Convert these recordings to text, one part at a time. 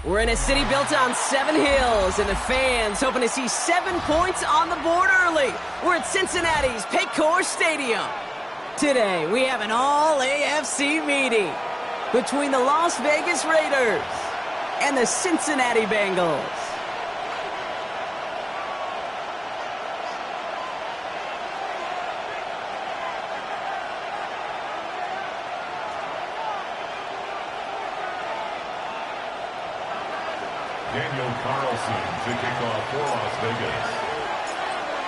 We're in a city built on 7 hills, and the fans hoping to see 7 points on the board early. We're at Cincinnati's Paycor Stadium. Today, we have an all-AFC meeting between the Las Vegas Raiders and the Cincinnati Bengals. Daniel Carlson to kick off for Las Vegas.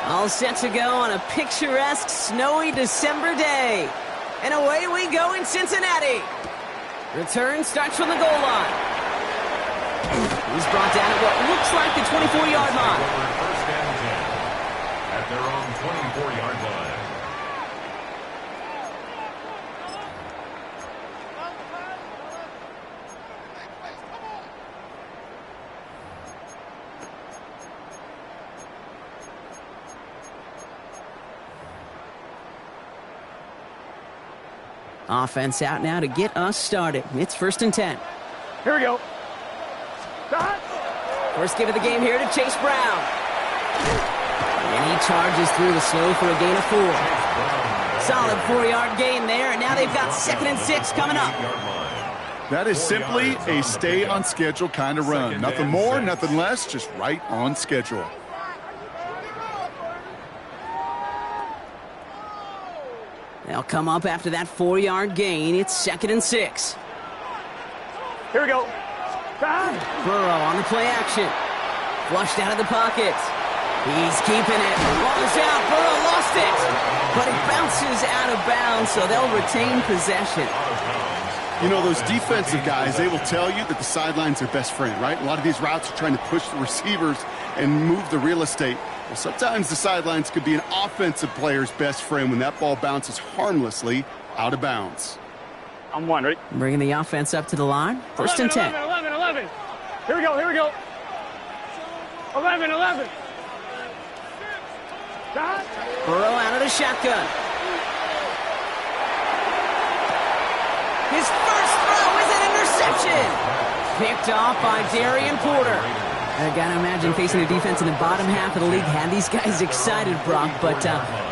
All set to go on a picturesque, snowy December day. And away we go in Cincinnati. Return starts from the goal line. He's brought down at what looks like the 24-yard line. First and 10 at their own 24-yard line. Offense out now to get us started. It's 1st and 10. Here we go. First give of the game here to Chase Brown. And he charges through the snow for a gain of 4. Solid 4-yard gain there, and now they've got 2nd and 6 coming up. That is simply a stay-on-schedule kind of run. Nothing more, nothing less, just right on schedule. They'll come up after that 4-yard gain. It's 2nd and 6. Here we go. Burrow on the play action. Flushed out of the pocket. He's keeping it. Ball is out. Burrow lost it. But it bounces out of bounds, so they'll retain possession. You know, those defensive guys, they will tell you that the sidelines are best friend, right? A lot of these routes are trying to push the receivers and move the real estate. Well, sometimes the sidelines could be an offensive player's best friend when that ball bounces harmlessly out of bounds. I'm one, ready? Bringing the offense up to the line. 1st and 10. 11. Here we go, here we go. 11. Burrow out of the shotgun. His first throw is an interception. Picked off by Darian Porter. I gotta imagine facing a defense in the bottom half of the league had these guys excited, Brock, but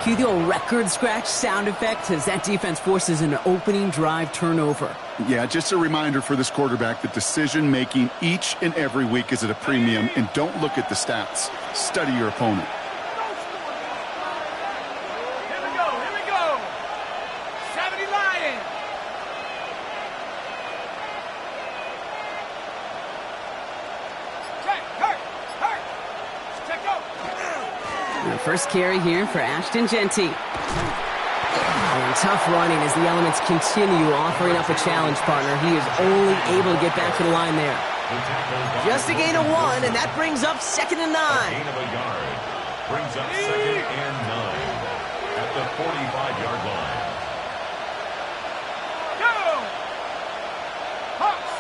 cue the old record scratch sound effect as that defense forces an opening drive turnover. Yeah, just a reminder for this quarterback that decision-making each and every week is at a premium, and don't look at the stats. Study your opponent. Here we go. 70 Lions. The first carry here for Ashton Genty. And tough running as the elements continue offering up a challenge, partner. He is only able to get back to the line there. Just a gain of 1, and that brings up 2nd and 9. Gain of a yard. Brings up 2nd and 9 at the 45-yard line. Go! Hawk 70.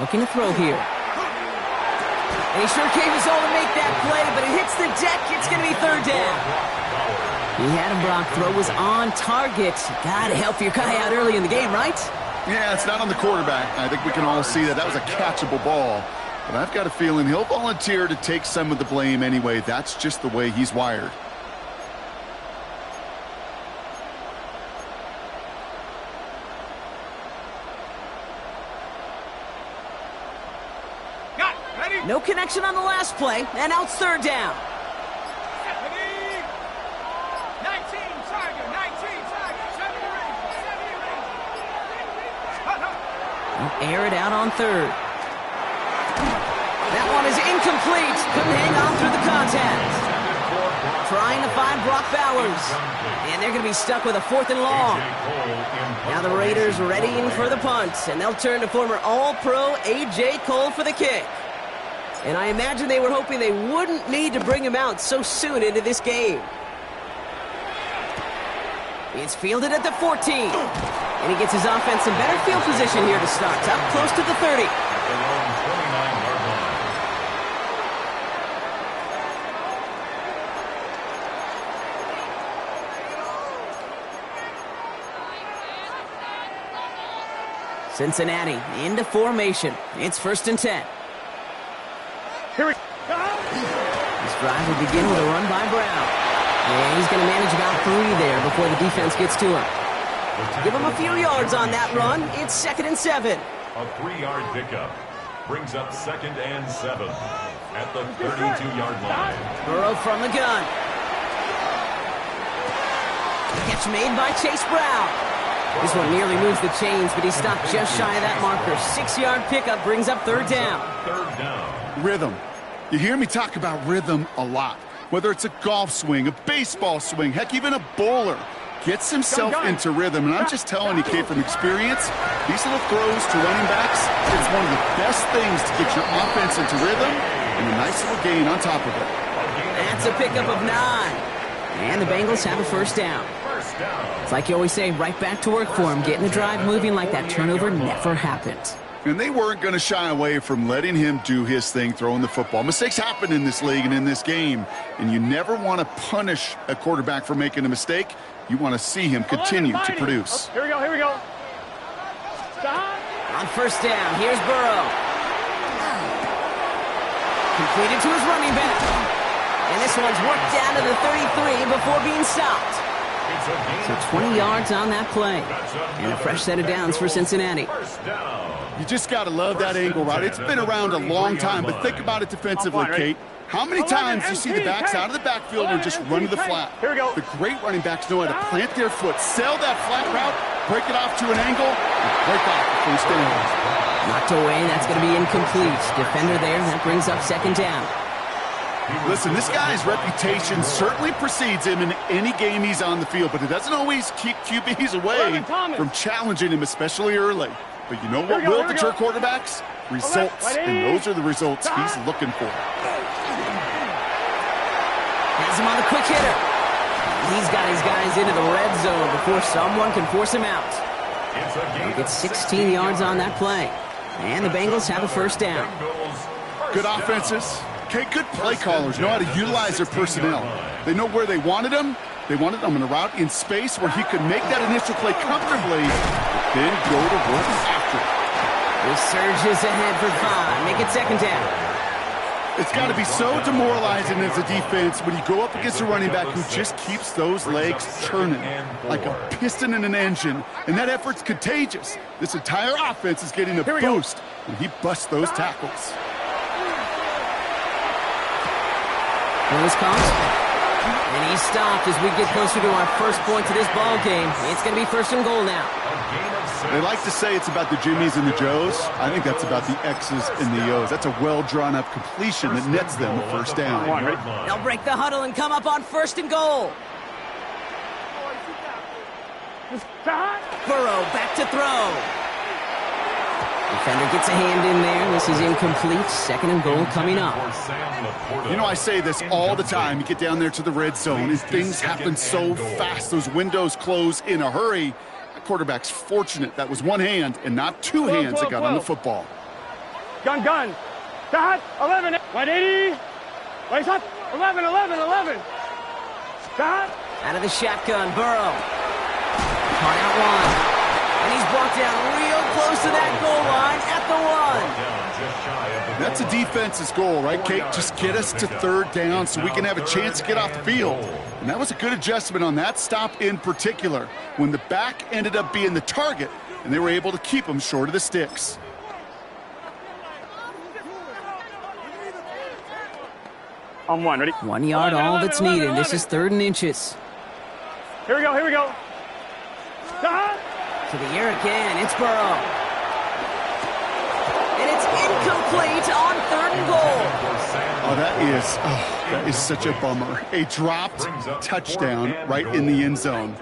Looking to throw here. And he sure gave his all to make that play, but it hits the deck. It's going to be 3rd down. He had him, Brock. Throw was on target. Got to help your guy out early in the game, right? Yeah, it's not on the quarterback. I think we can all see that was a catchable ball. But I've got a feeling he'll volunteer to take some of the blame anyway. That's just the way he's wired. No connection on the last play, and now it's 3rd down. 19 Tiger. 70 Air it out on 3rd. That one is incomplete. Couldn't hang on through the contact. Trying to find Brock Bowers. And they're going to be stuck with a 4th and long. Now the Raiders readying for the punt, and they'll turn to former All-Pro A.J. Cole for the kick. And I imagine they were hoping they wouldn't need to bring him out so soon into this game. It's fielded at the 14. And he gets his offense in better field position here to start. Up close to the 30. Cincinnati into formation. It's 1st and 10. Here we go. This drive will begin with a run by Brown. And he's going to manage about 3 there before the defense gets to him. Give him a few yards on that run. It's 2nd and 7. A 3-yard pickup brings up 2nd and 7 at the 32-yard line. Burrow from the gun. Catch made by Chase Brown. This one nearly moves the chains, but he stopped just shy of that marker. 6-yard pickup brings up 3rd down. 3rd down. Rhythm. You hear me talk about rhythm a lot. Whether it's a golf swing, a baseball swing, heck, even a bowler gets himself into rhythm. And I'm just telling you, Kate, from experience, these little throws to running backs, it's one of the best things to get your offense into rhythm and a nice little gain on top of it. That's a pickup of 9. And the Bengals have a 1st down. It's like you always say, right back to work for him, getting the drive moving like that turnover never happened. And they weren't going to shy away from letting him do his thing, throwing the football. Mistakes happen in this league and in this game, and you never want to punish a quarterback for making a mistake. You want to see him continue to produce. Here we go, here we go. On 1st down, here's Burrow. Completed to his running back. And this one's worked down to the 33 before being stopped. So 20 yards on that play. And a fresh set of downs for Cincinnati. You just got to love that angle, right? It's been around a long time, but think about it defensively, Kate. How many times do you see the backs out of the backfield and just run to the flat? The great running backs know how to plant their foot, sail that flat route, break it off to an angle, and break off the first down. Knocked away, that's going to be incomplete. Defender there, that brings up 2nd down. Listen, this guy's reputation certainly precedes him in any game he's on the field, but it doesn't always keep QBs away from challenging him, especially early. But you know what will deter quarterbacks? Results, and those are the results he's looking for. Has him on the quick hitter. He's got his guys into the red zone before someone can force him out. He gets 16 yards on that play. And the Bengals have a 1st down. Good offenses. Okay, good play callers know how to utilize their personnel. They know where they wanted him. They wanted him in a route in space where he could make that initial play comfortably, but then go to work after it. He surges ahead for 5. Make it 2nd down. It's got to be so demoralizing as a defense when you go up against a running back who just keeps those legs churning like a piston in an engine, and that effort's contagious. This entire offense is getting a boost when he busts those tackles. Close calls. And he's stopped as we get closer to our first point to this ball game. It's going to be 1st and goal now. They like to say it's about the Jimmies and the Joes. I think that's about the X's and the O's. That's a well-drawn-up completion that nets them a 1st down. They'll break the huddle and come up on 1st and goal. Burrow back to throw. Defender gets a hand in there. This is incomplete. 2nd and goal coming up. You know, I say this all the time. You get down there to the red zone, and things happen so fast. Those windows close in a hurry. The quarterback's fortunate that was one hand and not 2 hands that got on the football. Gun. Start. 11. 180. Race up. 11. Start. Out of the shotgun, Burrow. Caught out 1. And he's brought down real close to that goal line at the 1. That's a defense's goal, right, Kate? Just get us to 3rd down so we can have a chance to get off the field. And that was a good adjustment on that stop in particular, when the back ended up being the target, and they were able to keep him short of the sticks. On 1, ready? 1 yard, all that's needed. This is 3rd and inches. Here we go. Start. To the air again, it's Burrow. And it's incomplete on 3rd and goal. Oh, that is such a bummer. A dropped touchdown right in the end zone.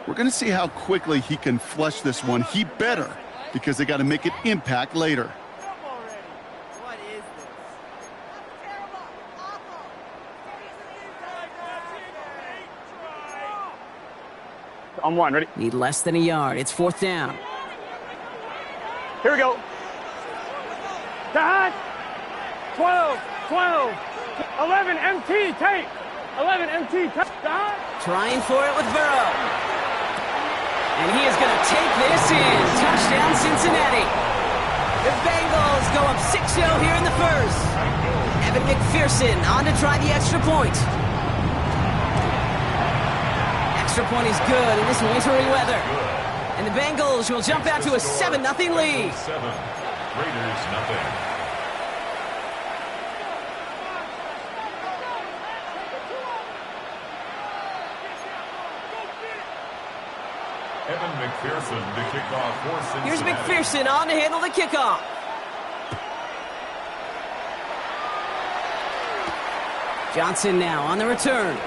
We're going to see how quickly he can flush this one. He better, because they got to make it impact later. On 1, ready? Need less than a yard. It's 4th down. Here we go. Start. 12. 11 MT, take. 11 MT, take. Start. Trying for it with Burrow. And he is going to take this in. Touchdown. touchdown, Cincinnati. The Bengals go up 6-0 here in the first. Evan McPherson on to try the extra point. Extra point is good in this wintry weather. And the Bengals will jump out to a 7-0 lead. 7. Raiders nothing. Evan McPherson to kick off for Cincinnati. Here's McPherson on to handle the kickoff. Johnson now on the return. The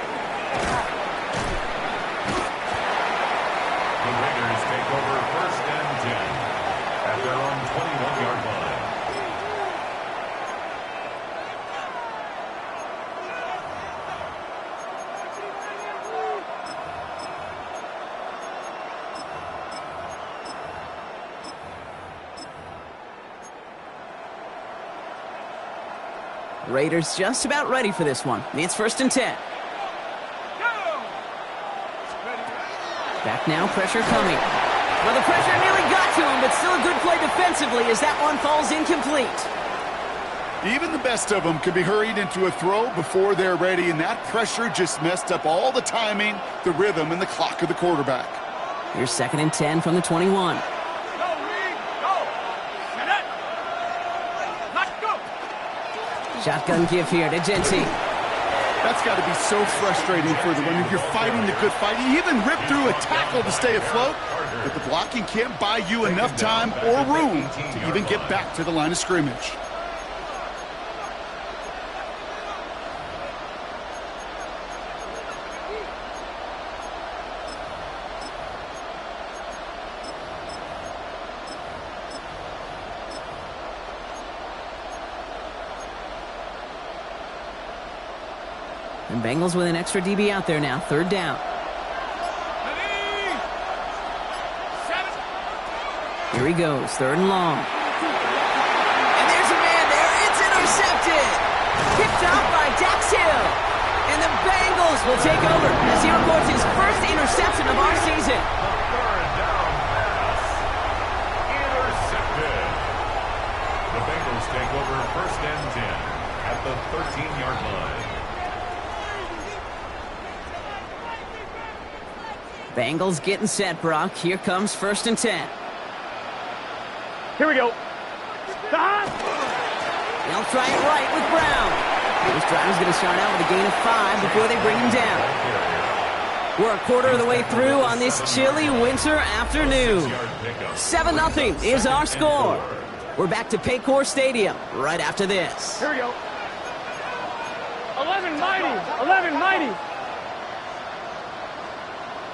Raiders take over 1st and 10 at their own 21-yard line. Raiders just about ready for this one. It's 1st and 10. Back now, pressure coming. Well, the pressure nearly got to him, but still a good play defensively as that one falls incomplete. Even the best of them can be hurried into a throw before they're ready, and that pressure just messed up all the timing, the rhythm, and the clock of the quarterback. Here's 2nd and 10 from the 21. Shotgun give here to Genty. That's got to be so frustrating for them when you're fighting the good fight. You even rip through a tackle to stay afloat, but the blocking can't buy you enough time or room to even get back to the line of scrimmage. And Bengals with an extra DB out there now. 3rd down. Here he goes. 3rd and long. And there's a man there. It's intercepted. Picked up by Dax Hill. And the Bengals will take over as he records his first interception of our season. Third down pass. Intercepted. The Bengals take over 1st and 10 at the 13-yard line. Bengals getting set, Brock. Here comes 1st and 10. Here we go. They'll try it right with Brown. This drive is going to start out with a gain of 5 before they bring him down. We're a quarter of the way through on this chilly winter afternoon. 7-0 is our score. We're back to Paycor Stadium right after this. Here we go. 11 mighty. 11 mighty.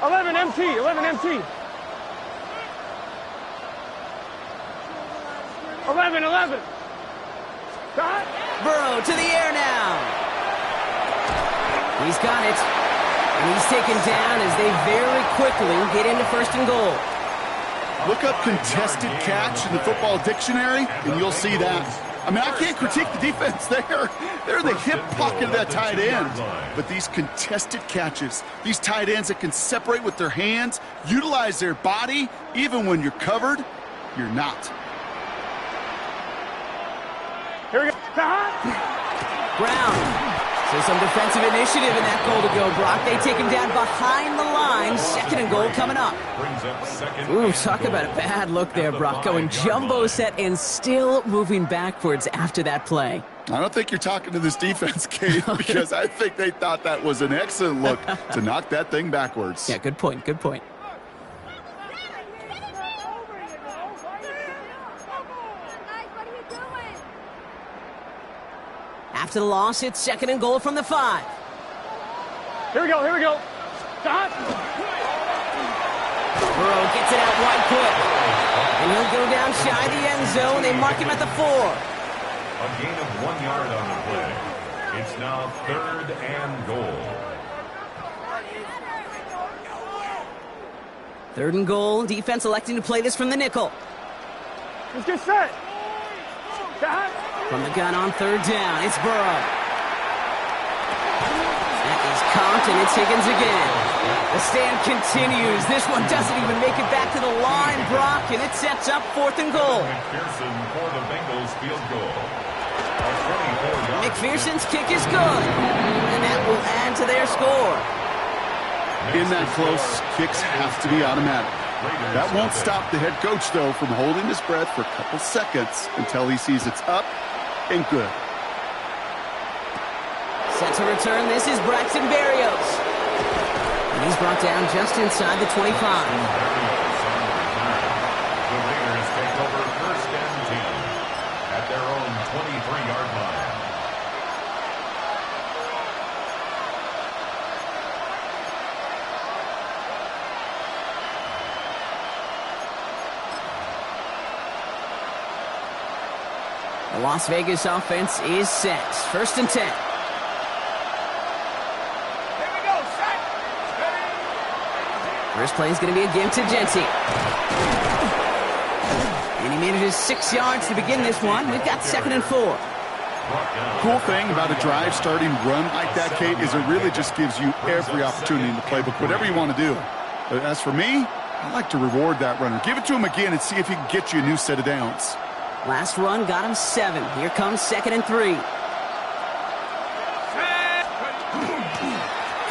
11 MT. 11 MT. 11. Got it. Burrow to the air now. He's got it. And he's taken down as they very quickly get into 1st and goal. Look up contested catch in the football dictionary, and you'll see that. I mean, I can't critique the defense there. They're in the hip pocket of that tight end. But these contested catches, these tight ends that can separate with their hands, utilize their body, even when you're covered, you're not. Here we go. Brown. So some defensive initiative in that goal to go, Brock. They take him down behind the line. 2nd and goal coming up. Ooh, talk about a bad look there, Brock. Going jumbo set and still moving backwards after that play. I don't think you're talking to this defense, Kate, because I think they thought that was an excellent look to knock that thing backwards. Yeah, good point, good point. After the loss, it's 2nd and goal from the 5. Here we go. Got it. Burrow gets it out wide quick. And he'll go down shy of the end zone. They mark him at the 4. A gain of 1 yard on the play. It's now 3rd and goal. 3rd and goal. Defense electing to play this from the nickel. Let's get set. Got it. From the gun on 3rd down, it's Burrow. That is caught, and it's Higgins again. The stand continues. This one doesn't even make it back to the line, Brock, and it sets up 4th and goal. McPherson for the Bengals field goal. McPherson's kick is good, and that will add to their score. In that close, kicks have to be automatic. That won't stop the head coach, though, from holding his breath for a couple seconds until he sees it's up and good. Set to return, this is Braxton Berrios. And he's brought down just inside the 25. The Raiders take over 1st and 10 at their own 23-yard line. The Las Vegas offense is set. 1st and 10. First play is going to be a give to Jency. And he manages 6 yards to begin this one. We've got 2nd and 4. Cool thing about a drive starting run like that, Kate, is it really just gives you every opportunity in the playbook, whatever you want to do. As for me, I like to reward that runner. Give it to him again and see if he can get you a new set of downs. Last run got him 7. Here comes 2nd and 3.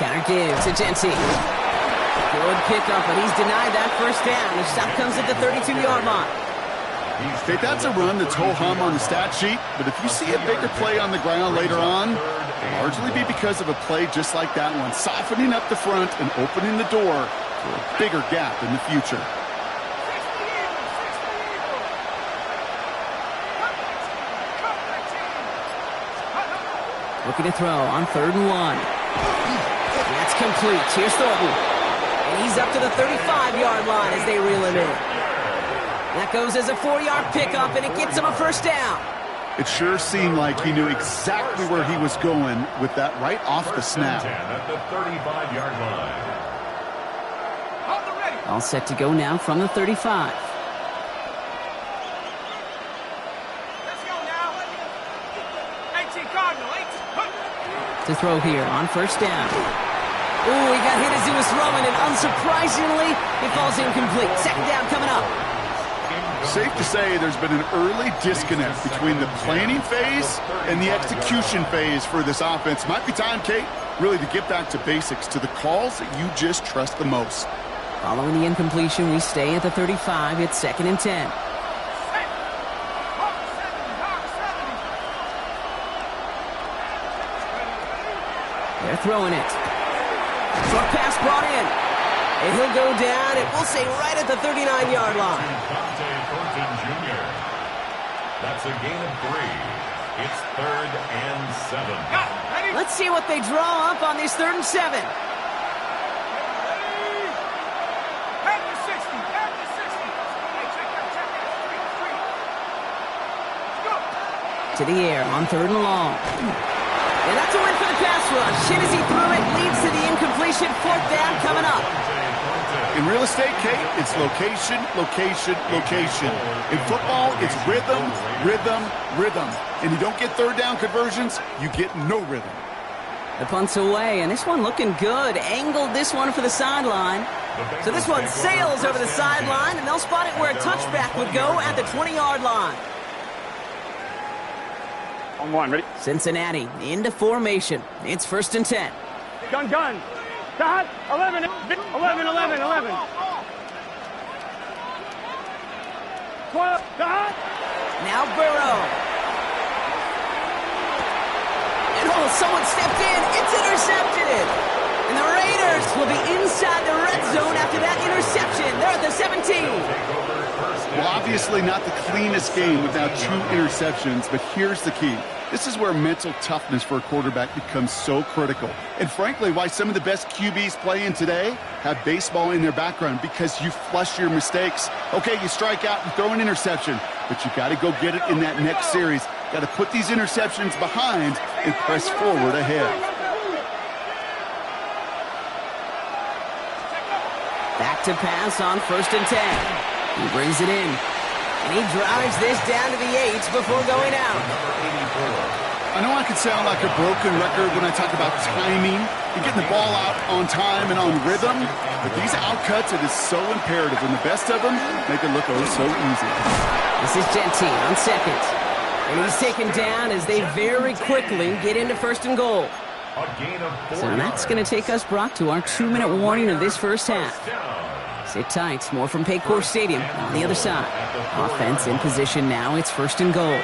Counter give to Jency. Good pickup, but he's denied that first down. The stop comes at the 32-yard line. Kate, that's a run that's ho-hum on the stat sheet, but if you see a bigger play on the ground later on, it'll largely be because of a play just like that one, softening up the front and opening the door for a bigger gap in the future. Looking to throw on 3rd and 1. That's complete. Here's Thornton. And he's up to the 35-yard line as they reel him in. That goes as a 4-yard pickup, and it gets him a first down. It sure seemed like he knew exactly where he was going with that right off the snap. At the 35-yard line. All set to go now from the 35. To throw here on 1st down. Ooh, he got hit as he was throwing, and unsurprisingly, it falls incomplete. 2nd down coming up. Safe to say there's been an early disconnect between the planning phase and the execution phase for this offense. Might be time, Kate, really to get back to basics, to the calls that you just trust the most. Following the incompletion, we stay at the 35. It's 2nd and 10. They're throwing it. Short pass brought in. And he'll go down, and we'll say right at the 39-yard line. That's a gain of 3. It's 3rd and 7. Let's see what they draw up on this 3rd and 7. To the air on 3rd and long. And that's a win for the pass rush. Hit as he threw it, leads to the incompletion. 4th down coming up. In real estate, Kate, it's location, location, location. In football, it's rhythm, rhythm, rhythm. And you don't get 3rd down conversions, you get no rhythm. The punt's away, and this one looking good. Angled this one for the sideline. So this one sails over the sideline, and they'll spot it where a touchback would go at the 20-yard line. On 1, ready? Cincinnati into formation. It's 1st and 10. Gun. Dot. 11. 12. Dot. Now Burrow. And someone stepped in. It's intercepted. And the Raiders will be inside the red zone after that interception. They're at the 17. Well, obviously not the cleanest game without 2 interceptions, but here's the key. This is where mental toughness for a quarterback becomes so critical. And frankly, why some of the best QBs playing today have baseball in their background, because you flush your mistakes. Okay, you strike out and throw an interception, but you got to go get it in that next series. Got to put these interceptions behind and press forward ahead. Back to pass on 1st and 10. He brings it in. And he drives this down to the 8 before going out. I know I can sound like a broken record when I talk about timing and getting the ball out on time and on rhythm, but these outcuts, it is so imperative, and the best of them make it look oh so easy. This is Gentile on second. And he's taken down as they very quickly get into first and goal. So that's going to take us, Brock, to our 2-minute warning of this first half. Sit tight. More from Paycor Stadium on the other side. Offense in position now. It's first and goal.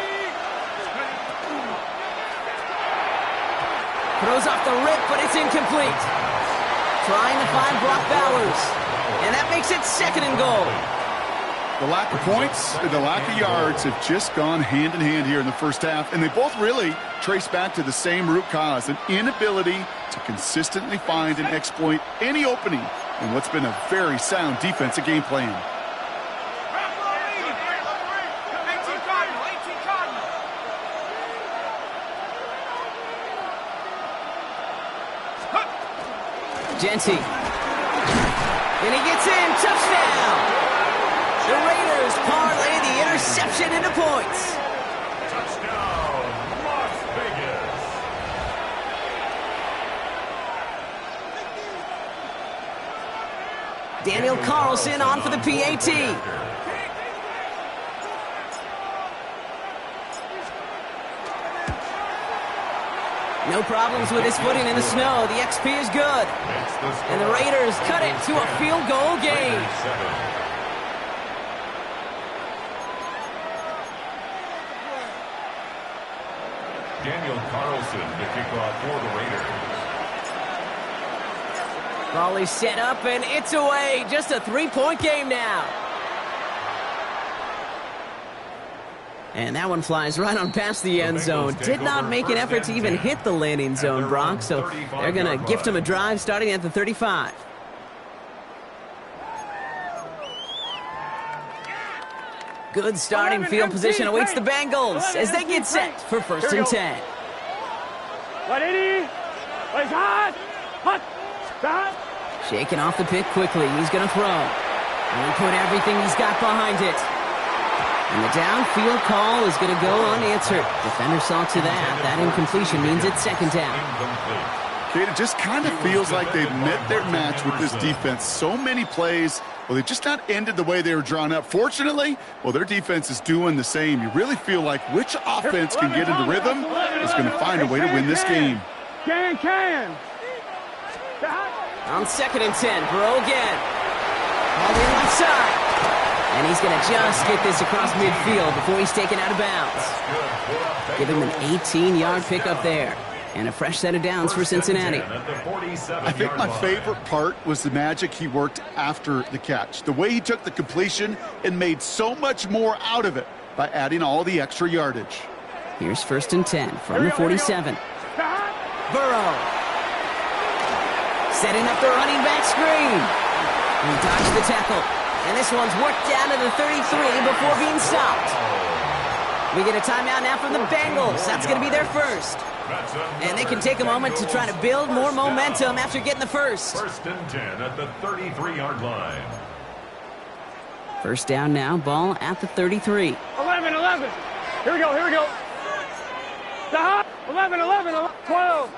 Throws off the rip, but it's incomplete. Trying to find Brock Bowers. And that makes it second and goal. The lack of points and the lack of yards have just gone hand in hand here in the first half, and they both really trace back to the same root cause, an inability to consistently find and exploit any opening in what's been a very sound defensive game plan. Gentile. And he gets in. Touchdown. The Raiders parlay the interception into points. Touchdown, Las Vegas. Daniel Carlson on for the PAT. No problems with his footing in the snow. The XP is good. And the Raiders cut it to a field goal game. Daniel Carlson to kick off for the Raiders. Ball is set up, and it's away. Just a 3-point game now. And that one flies right on past the end zone. Did not make an effort to even hit the landing zone, Brock, so they're going to gift him a drive starting at the 35. Good starting field position awaits the Bengals as they get set for first and 10. Shaking off the pick quickly. He's going to throw. And put everything he's got behind it. And the downfield call is going to go unanswered. Defender saw to that. That incompletion means it's second down. Kate, it just kind of feels like they've met their match with this defense. So many plays, well, they just not ended the way they were drawn up. Fortunately, well, their defense is doing the same. You really feel like which offense can get into rhythm is going to find a way to win this game. On second and 10, Burrow again. All the left side. And he's going to just get this across midfield before he's taken out of bounds. Give him an 18-yard pickup there. And a fresh set of downs for Cincinnati. I think my favorite part was the magic he worked after the catch. The way he took the completion and made so much more out of it by adding all the extra yardage. Here's first and 10 from the 47. Burrow. Setting up the running back screen. He dodged the tackle. And this one's worked down to the 33 before being stopped. We get a timeout now from the Bengals. That's going to be their first. And they can take a moment to try to build more momentum after getting the first. First and 10 at the 33-yard line. First down now, ball at the 33. 11. Here we go. 11. 12.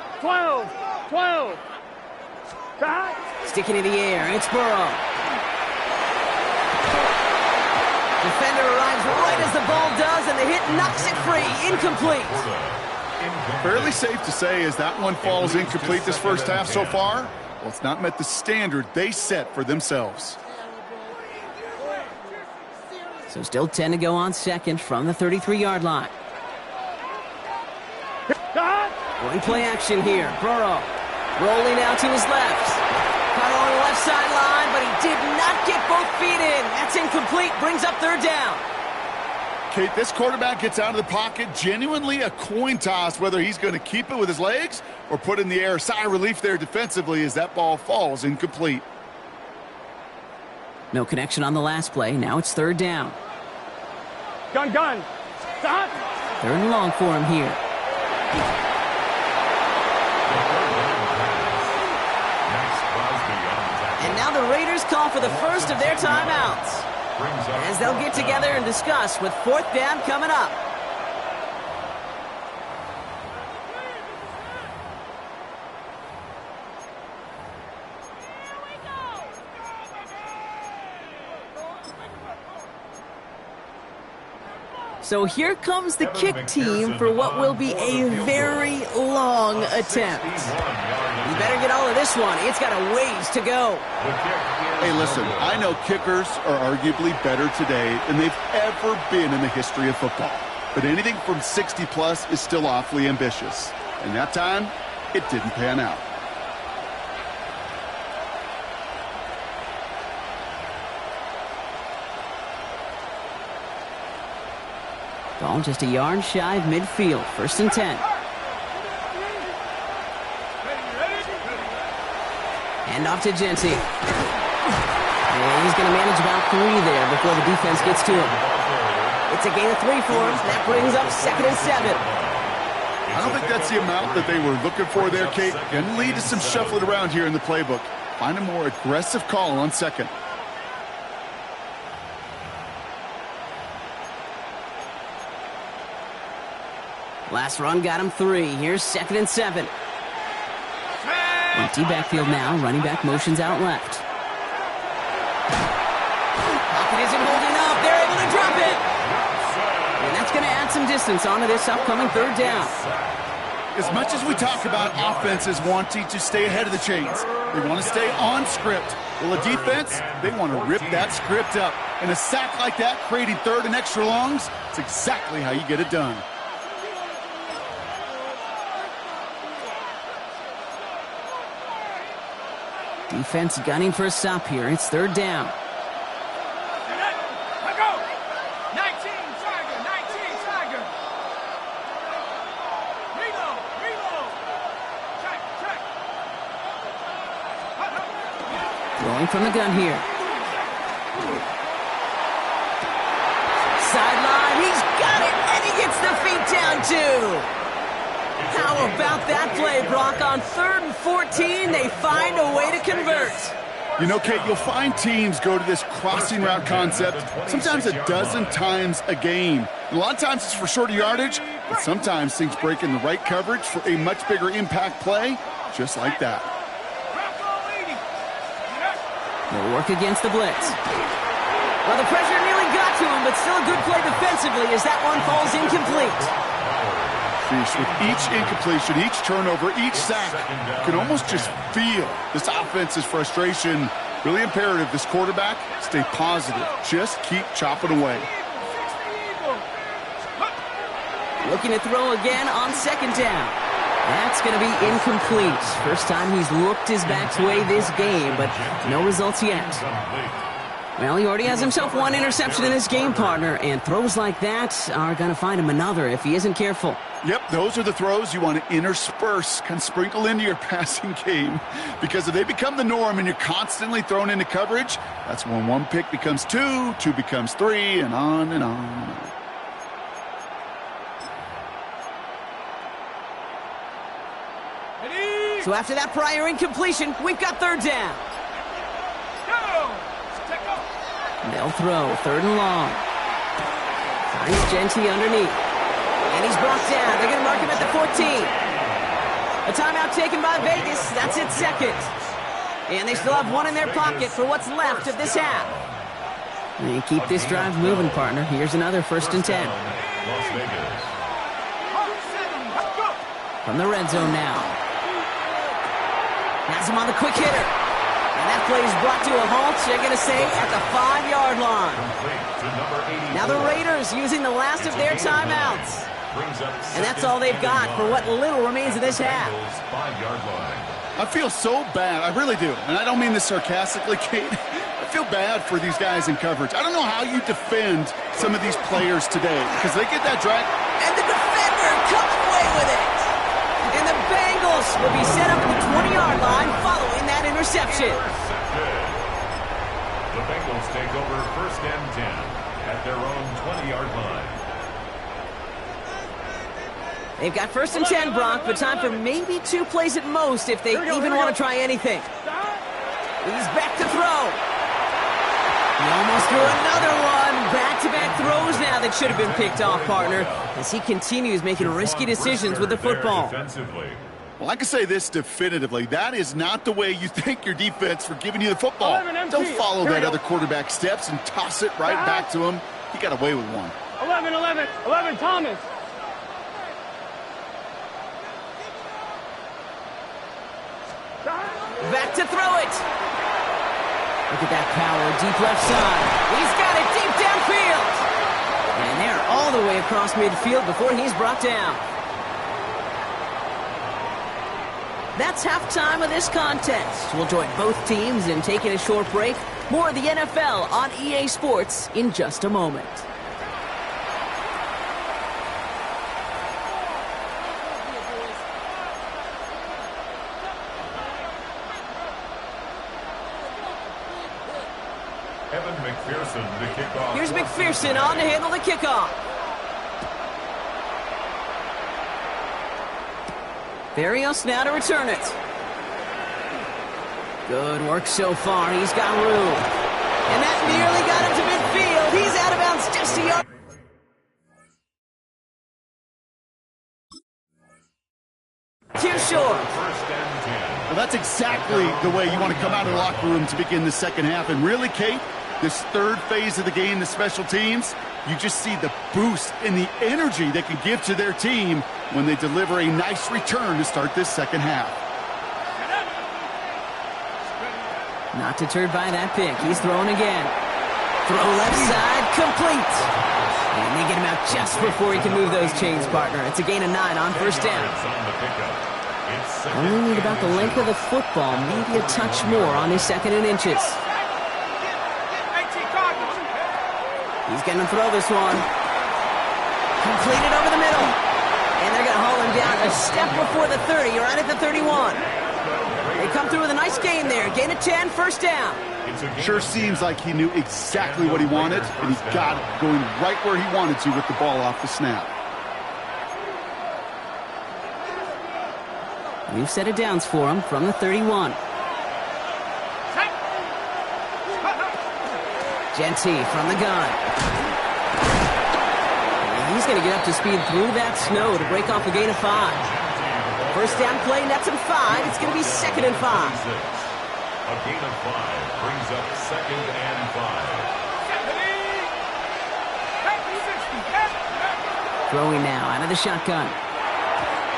Sticking in the air, it's Burrow. Defender arrives right as the ball does, and the hit knocks it free. Incomplete. Fairly safe to say as that one falls incomplete this first half so far, well, it's not met the standard they set for themselves. So still 10 to go on second from the 33-yard line. Going play action here. Burrow rolling out to his left. Caught on the left sideline, but he did not get both feet in. That's incomplete. Brings up third down. Kate, this quarterback gets out of the pocket, genuinely a coin toss whether he's going to keep it with his legs or put in the air. Sigh of relief there defensively as that ball falls incomplete. No connection on the last play. Now it's third down. Gun. Stop. Third and long for him here. And now the Raiders call for the first of their timeouts, as they'll get together and discuss with fourth down coming up. So here comes the kick team for what will be a very long attempt. You better get all of this one. It's got a ways to go. Hey, listen, I know kickers are arguably better today than they've ever been in the history of football. But anything from 60-plus is still awfully ambitious. And that time, it didn't pan out. Ball just a yard shy of midfield. 1st and 10. Hand off to Genty. And he's going to manage about 3 there before the defense gets to him. It's a gain of 3 for him. That brings up 2nd and 7. I don't think that's the amount that they were looking for there, Kate. Going to lead to some shuffling around here in the playbook. Find a more aggressive call on 2nd. Last run got him 3. Here's 2nd and 7. Empty backfield now. Running back motions out left. Pocket isn't holding up. They're able to drop it. And that's going to add some distance onto this upcoming 3rd down. As much as we talk about offenses wanting to stay ahead of the chains, they want to stay on script. Well, the defense, they want to rip that script up. And a sack like that, creating 3rd and extra longs, it's exactly how you get it done. Defense gunning for a stop here. It's 3rd down. Throwing from the gun here. Sideline. He's got it, and he gets the feet down too. How about that play, Brock? On 3rd and 14, they find a way to convert. You know, Kate, you'll find teams go to this crossing route concept sometimes a dozen times a game. A lot of times it's for shorter yardage, but sometimes things break in the right coverage for a much bigger impact play, just like that. They'll work against the blitz. Well, the pressure nearly got to him, but still a good play defensively as that one falls incomplete. With each incompletion, each turnover, each sack, you can almost just feel this offense's frustration. Really imperative this quarterback stay positive. Just keep chopping away. Looking to throw again on 2nd down. That's going to be incomplete. First time he's looked his back's way this game, but no results yet. Well, he already has himself 1 interception in his game, partner, and throws like that are going to find him another if he isn't careful. Yep, those are the throws you want to intersperse, kind of sprinkle into your passing game. Because if they become the norm and you're constantly thrown into coverage, that's when 1 pick becomes 2, 2 becomes 3, and on and on and on. So after that prior incompletion, we've got 3rd down. They'll throw 3rd and long. Finds Genty underneath. And he's brought down. They're going to mark him at the 14. A timeout taken by Vegas. That's it, 2nd. And they still have 1 in their pocket for what's left of this half. And keep this drive moving, partner. Here's another 1st and 10. From the red zone now. Has him on the quick hitter. And that play is brought to a halt, they're going to say, at the 5-yard line. Now the Raiders using the last of their timeouts. And that's all they've got for what little remains of this half. I feel so bad. I really do. And I don't mean this sarcastically, Kate. I feel bad for these guys in coverage. I don't know how you defend some of these players today because they get that drag. And the defender comes away with it. And the Bengals will be set up at the 20-yard line following that interception. The Bengals take over 1st and 10 at their own 20-yard line. They've got 1st and 10, Brock, but time for maybe 2 plays at most if they even want to try anything. He's back to throw. He almost threw another one. Back-to-back throws now that should have been picked off, partner, as he continues making risky decisions with the football. Well, I can say this definitively. That is not the way you thank your defense for giving you the football. Don't follow that other quarterback steps and toss it right back to him. He got away with one. 11, Thomas. Back to throw it. Look at that power, deep left side. He's got it deep downfield. And they're all the way across midfield before he's brought down. That's halftime of this contest. We'll join both teams in taking a short break. More of the NFL on EA Sports in just a moment. Here's McPherson on to handle the kickoff. Barrios now to return it. Good work so far. He's got room. And that nearly got him to midfield. He's out of bounds just a yard. Too short. Well, that's exactly the way you want to come out of the locker room to begin the second half. And really, Kate, this third phase of the game, the special teams, you just see the boost and the energy they can give to their team when they deliver a nice return to start this second half. Not deterred by that pick. He's throwing again. Throw left side, complete. And they get him out just before he can move those chains, partner. It's a gain of 9 on first down. Only need about the length of the football, maybe a touch more on his second and inches. He's going to throw this one. Completed over the middle. And they're going to haul him down a step before the 30, right at the 31. They come through with a nice gain there. Gain of 10, first down. Sure seems like he knew exactly what he wanted, and he got it going right where he wanted to with the ball off the snap. New set of downs for him from the 31. Genty from the gun. And he's going to get up to speed through that snow to break off a gain of 5. First down play, nets him 5. It's going to be 2nd and 5. A gain of 5 brings up 2nd and 5. Throwing now out of the shotgun.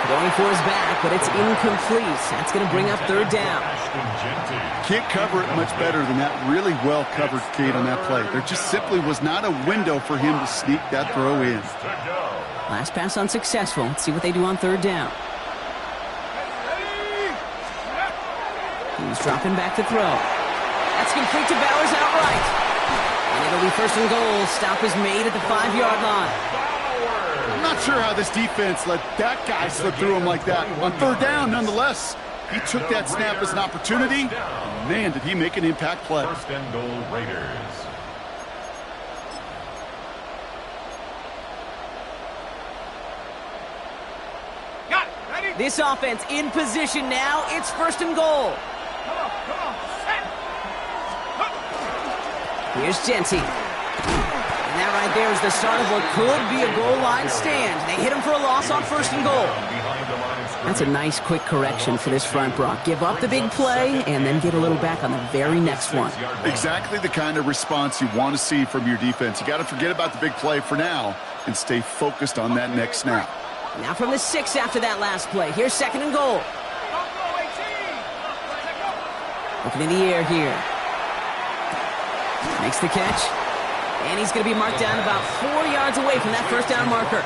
Going for his back, but it's incomplete. That's going to bring up 3rd down. Can't cover it much better than that. Really well covered, Kate, on that play. There just simply was not a window for him to sneak that throw in. Last pass unsuccessful. Let's see what they do on 3rd down. He's dropping back to throw. That's complete to Bowers outright. And it'll be 1st and goal. Stop is made at the 5-yard line. I'm not sure how this defense let that guy slip through him like that. On 3rd down, nonetheless, he took that snap as an opportunity. And man, did he make an impact play. 1st and goal, Raiders. This offense in position now. It's 1st and goal. Here's Genty. And that right there is the start of what could be a goal line stand. They hit him for a loss on 1st and goal. That's a nice quick correction for this front, Brock. Give up the big play and then get a little back on the very next one. Exactly the kind of response you want to see from your defense. You got to forget about the big play for now and stay focused on that next snap. Now from the 6 after that last play. Here's 2nd and goal. Looking in the air here. Makes the catch. And he's going to be marked down about 4 yards away from that 1st down marker.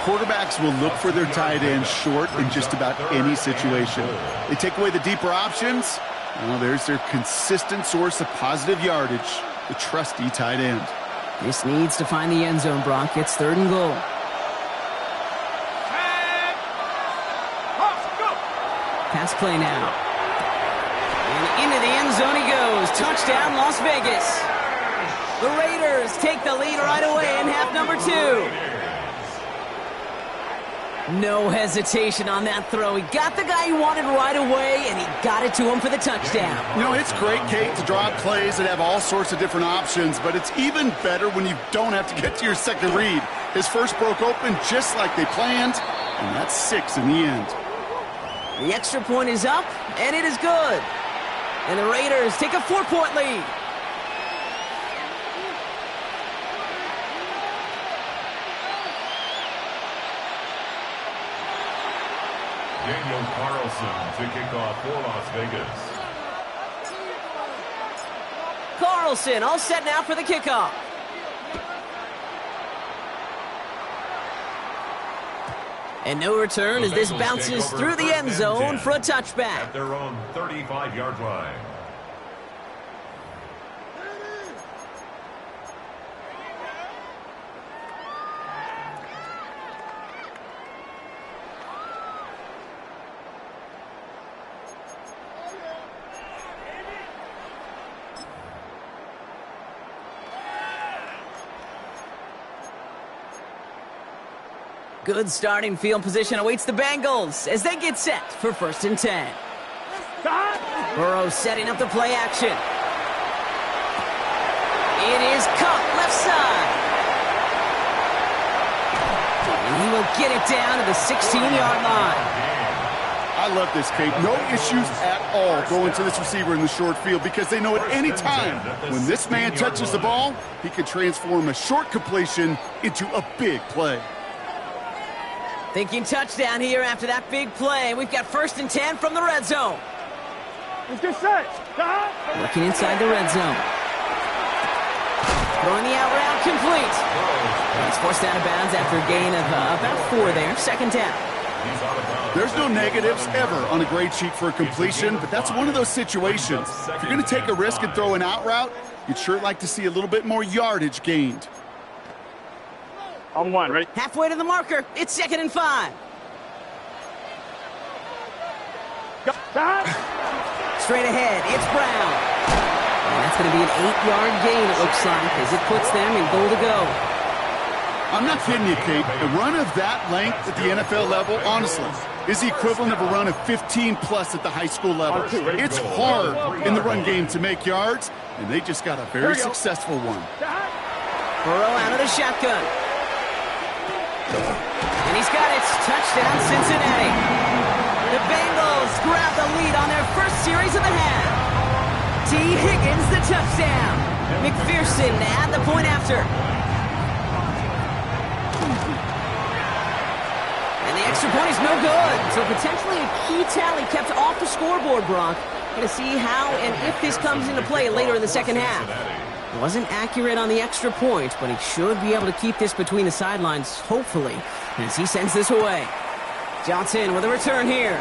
Quarterbacks will look for their tight end short in just about any situation. They take away the deeper options. Well, there's their consistent source of positive yardage, the trusty tight end. This needs to find the end zone, Brock. It's 3rd and goal. Pass play now. And into the end zone he goes. Touchdown, Las Vegas. The Raiders take the lead right away in half number 2. No hesitation on that throw. He got the guy he wanted right away, and he got it to him for the touchdown. You know, it's great, Kate, to draw up plays that have all sorts of different options, but it's even better when you don't have to get to your second read. His first broke open just like they planned, and that's 6 in the end. The extra point is up, and it is good. And the Raiders take a 4-point lead. Daniel Carlson to kick off for Las Vegas. Carlson all set now for the kickoff. And no return as this bounces through the end zone for a touchback. At their own 35-yard line. Good starting field position awaits the Bengals as they get set for 1st and 10. Burrow setting up the play action. It is caught left side. And he will get it down to the 16-yard line. I love this, Kate. No issues at all going to this receiver in the short field because they know at any time when this man touches the ball, he can transform a short completion into a big play. Thinking touchdown here after that big play. We've got 1st and 10 from the red zone. Let's get set. Looking inside the red zone. Throwing the out route complete. He's forced out of bounds after a gain of about 4 there. 2nd down. There's no negatives ever on a grade sheet for a completion, but that's one of those situations. If you're going to take a risk and throw an out route, you'd sure like to see a little bit more yardage gained. On 1, ready? Halfway to the marker. It's 2nd and 5. Straight ahead, it's Brown. And that's going to be an 8-yard gain, it looks like, as it puts them in goal to go. I'm not kidding you, Kate. A run of that length at the NFL level, honestly, is the equivalent of a run of 15-plus at the high school level. It's hard in the run game to make yards, and they just got a very successful one. Burrow out of the shotgun. And he's got it. Touchdown, Cincinnati. The Bengals grab the lead on their first series of the half. T. Higgins, the touchdown. McPherson add the point after. And the extra point is no good. So potentially a key tally kept off the scoreboard, Brock. Going to see how and if this comes into play later in the second half. Wasn't accurate on the extra point, but he should be able to keep this between the sidelines, hopefully, as he sends this away. Johnson with a return here.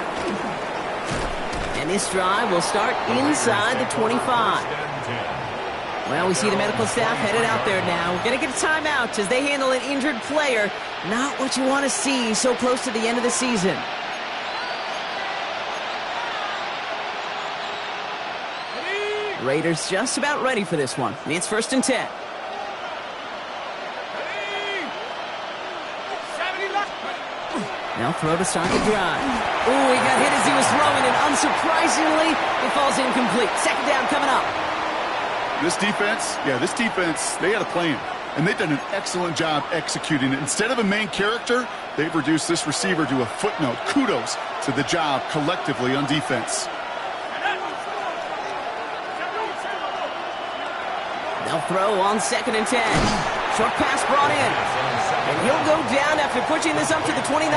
And this drive will start inside the 25. Well, we see the medical staff headed out there now. We're going to get a timeout as they handle an injured player. Not what you want to see so close to the end of the season. Raiders just about ready for this one. It's 1st and 10. Now throw to start the drive. Ooh, he got hit as he was throwing, and unsurprisingly, it falls incomplete. 2nd down coming up. This defense, they had a plan, and they've done an excellent job executing it. Instead of a main character, they've reduced this receiver to a footnote. Kudos to the job collectively on defense. They'll throw on 2nd and 10. Short pass brought in. And he'll go down after pushing this up to the 29.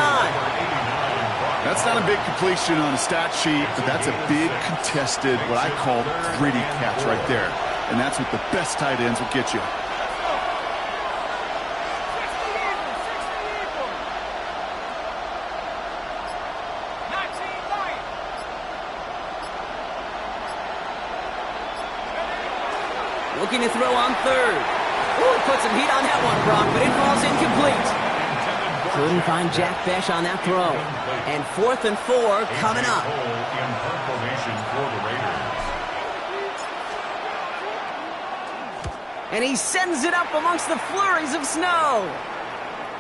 That's not a big completion on a stat sheet, but that's a big contested, what I call gritty catch right there. And that's what the best tight ends will get you. Looking to throw on 3rd. Ooh, put some heat on that one, Brock, but it falls incomplete. Couldn't find Jack Besh on that throw. And 4th and 4 coming up. And he sends it up amongst the flurries of snow.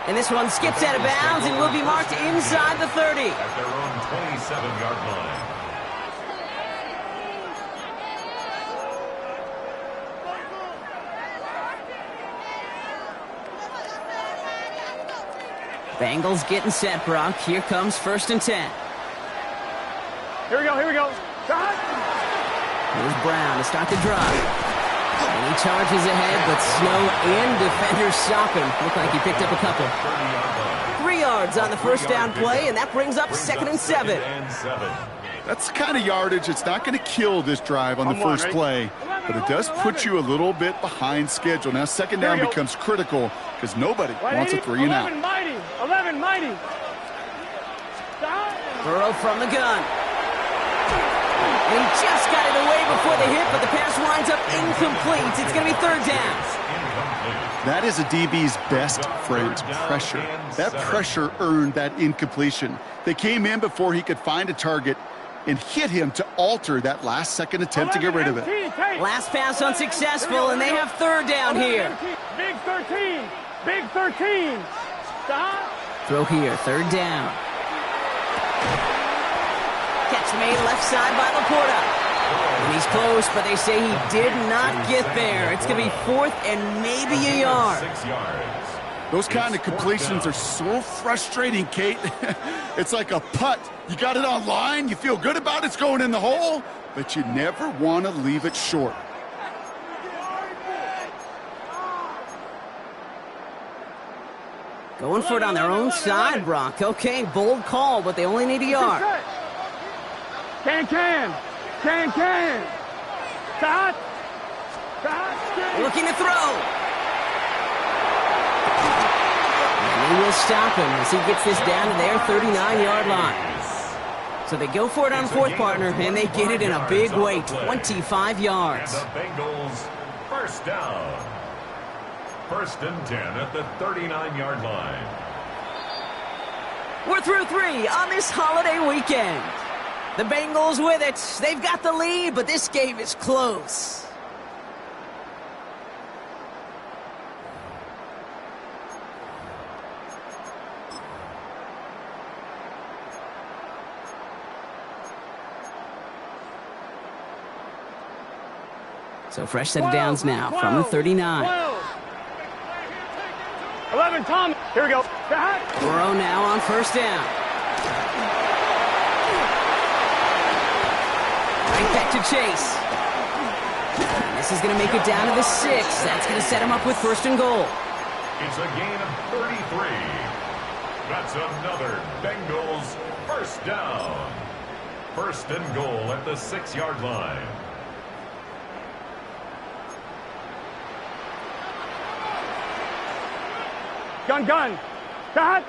And this one skips out of bounds and will be marked inside the 30. At their own 27-yard line. Bengals getting set, Brock. Here comes 1st and 10. Here we go. Shot. Here's Brown to start the drive. And he charges ahead, but snow and defenders stop him. Look like he picked up a couple. 3 yards yards on the first down play, and that brings up second and 7. That's the kind of yardage it's not going to kill this drive on the first play, but it does put you a little bit behind schedule. Now second down becomes critical because nobody wants a 3 and out. 11 mighty. Burrow from the gun. And he just got it away before the hit, but the pass winds up incomplete. It's going to be third down. That is a DB's best friend, pressure. That pressure earned that incompletion. They came in before he could find a target and hit him to alter that last-second attempt to get rid of it. Last pass unsuccessful, and they have third down here. Big 13. Big 13. Stop. Throw here, third down. Catch made left side by Laporta. And he's close, but they say he did not get there. It's going to be fourth and maybe a yard. 6 yards. Those kind of completions are so frustrating, Kate. It's like a putt. You got it on line, you feel good about it's going in the hole, but you never want to leave it short. Going for it on their own side, Brock. Okay, bold call, but they only need a yard. Can. Stop. Looking to throw. And they will stop him as he gets this down to their 39-yard line. So they go for it on fourth, partner, and they get it in a big way, 25 yards. And the Bengals first down. First and 10 at the 39-yard line. We're through 3 on this holiday weekend. The Bengals with it. They've got the lead, but this game is close. So fresh set of downs now from the 39. 11, Tom. Here we go. Burrow now on first down. Right back to Chase. And this is going to make it down to the 6. That's going to set him up with first and goal. It's a gain of 33. That's another Bengals first down. First and goal at the 6-yard line. Gun. Stop.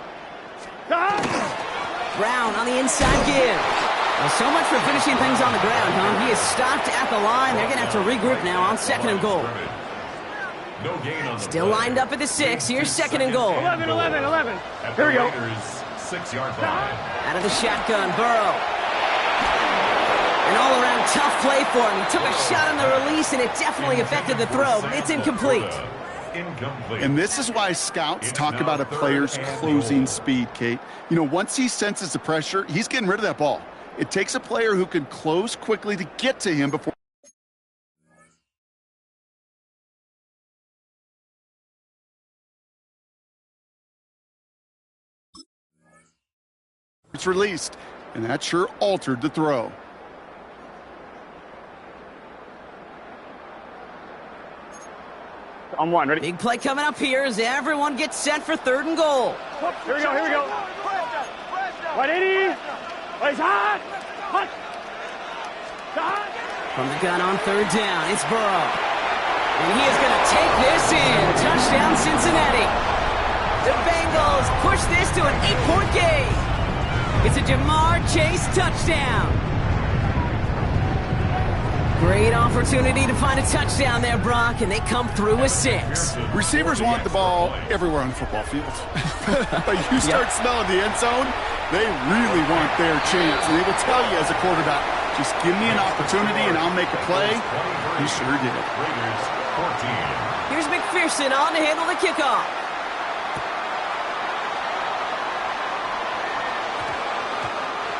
Brown on the inside give. Well, so much for finishing things on the ground, huh? He is stopped at the line. They're going to have to regroup now on second and goal. No gain on the Still lined up at the 6. Here's second and goal. 11. At Here we go. 6-yard line. Out of the shotgun, Burrow. An all-around tough play for him. He took a shot on the release, and it definitely affected the throw, but it's incomplete. And this is why scouts talk about a player's closing speed, Kate. You know, once he senses the pressure, he's getting rid of that ball. It takes a player who can close quickly to get to him before it's released, and that sure altered the throw. On one, ready? Big play coming up here as everyone gets set for third and goal. Here we go. 180. He's hot. From the gun on third down, it's Burrow. And he is going to take this in. Touchdown, Cincinnati. The Bengals push this to an 8-point game. It's a Jamar Chase touchdown. Great opportunity to find a touchdown there, Brock, and they come through with 6. Receivers want the ball everywhere on the football field. But you start smelling the end zone, they really want their chance. And they will tell you as a quarterback, just give me an opportunity and I'll make a play. He sure did. Here's McPherson on to handle the kickoff.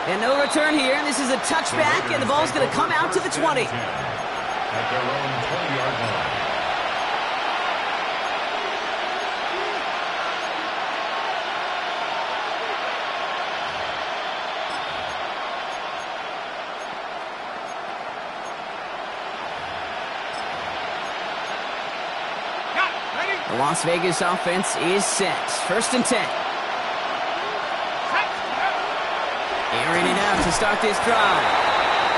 And no return here, and this is a touchback, and the ball's going to come out to the 20. At their own 20-yard line. The Las Vegas offense is set. First and 10. Airing it out to start this drive.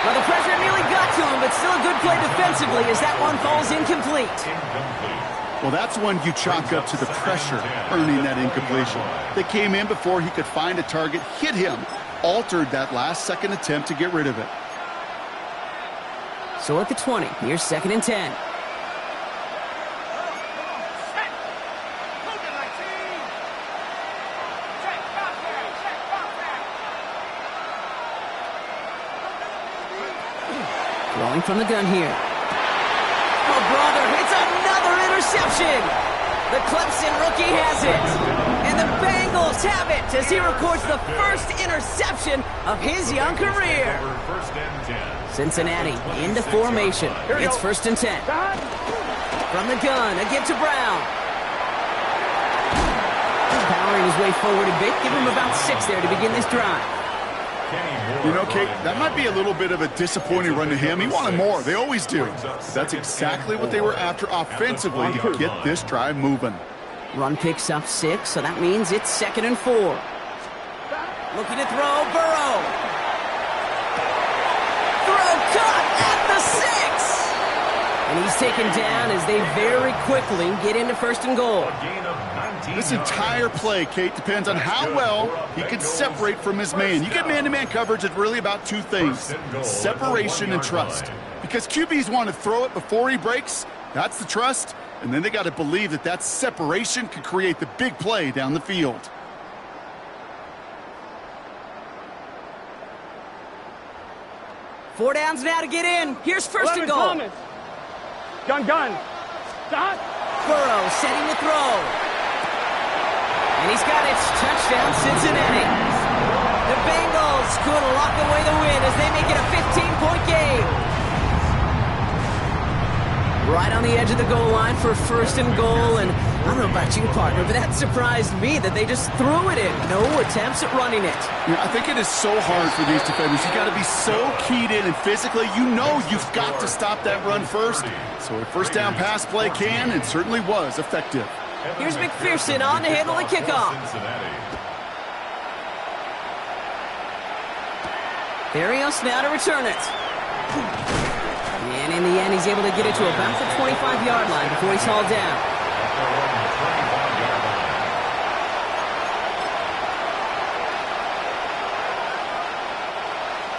Well, the pressure nearly got to him, but still a good play defensively as that one falls incomplete. Well, that's one you chalk up to the pressure earning that incompletion. They came in before he could find a target, hit him, altered that last-second attempt to get rid of it. So at the 20, here's 2nd and 10. Throwing from the gun here. Oh, brother, it's another interception. The Clemson rookie has it. And the Bengals have it as he records the first interception of his young career. Cincinnati into formation. It's 1st and 10. From the gun, a give to Brown. Powering his way forward a bit. Give him about 6 there to begin this drive. You know, Kate, that might be a little bit of a disappointing run to him. He wanted more. They always do. That's exactly what they were after offensively to get this drive moving. Run picks up 6, so that means it's 2nd and 4. Looking to throw, Burrow. Throw caught at the 6. And he's taken down as they very quickly get into 1st and goal. This entire play, Kate, depends on how well he can separate from his man. You get man-to-man coverage, it's really about 2 things, separation and trust. Because QBs want to throw it before he breaks, that's the trust, and then they got to believe that that separation could create the big play down the field. Four downs now to get in. Here's 1st and goal. Thomas. Gun. Stop. Burrow setting the throw. And he's got it. Touchdown, Cincinnati. The Bengals could lock away the win as they make it a 15-point game. Right on the edge of the goal line for 1st and goal. And I don't know about you, partner, but that surprised me that they just threw it in. No attempts at running it. Yeah, I think it is so hard for these defenders. You got to be so keyed in, and physically, you know you've got to stop that run first. So a 1st down pass play can and certainly was effective. Here's McPherson on to handle the kickoff. Barrios now to return it. And in the end, he's able to get it to about the 25-yard line before he's hauled down.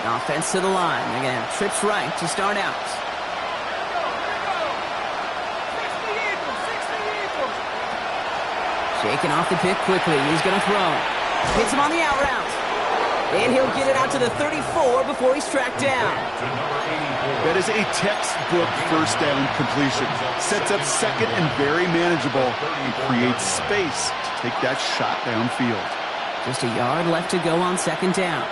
Offense to the line. They're going to have trips right to start out. Shaking off the pick quickly. He's going to throw. Hits him on the out route. And he'll get it out to the 34 before he's tracked down. That is a textbook 1st down completion. Sets up 2nd and very manageable and creates space to take that shot downfield. Just a yard left to go on 2nd down.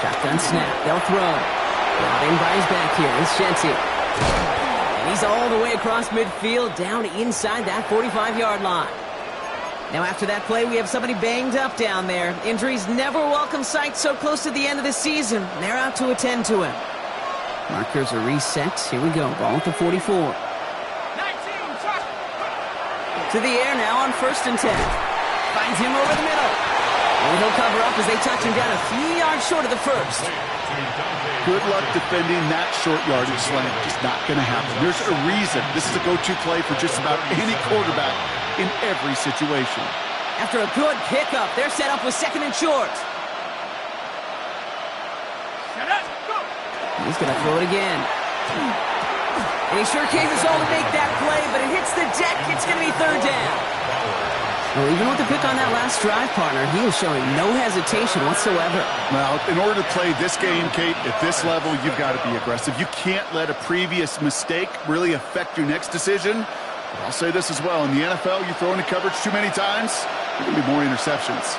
Shotgun snap. They'll throw. Brought in by his back here. It's Shenty. And he's all the way across midfield, down inside that 45-yard line. Now after that play, we have somebody banged up down there. Injuries never a welcome sight so close to the end of the season. They're out to attend to him. Markers are reset. Here we go. Ball at the 44. 19, to the air now on 1st and 10. Finds him over the middle. And he'll cover up as they touch him down a few yards short of the 1st. Good luck defending that short yardage slant. Just not going to happen. There's a reason this is a go-to play for just about any quarterback in every situation. After a good pickup, they're set up with 2nd and short. He's going to throw it again. And he sure came his all to make that play, but it hits the deck. It's going to be 3rd down. Well, even with the pick on that last drive, partner, he is showing no hesitation whatsoever. Well, in order to play this game, Kate, at this level, you've got to be aggressive. You can't let a previous mistake really affect your next decision. But I'll say this as well. In the NFL, you throw into coverage too many times, there are going to be more interceptions.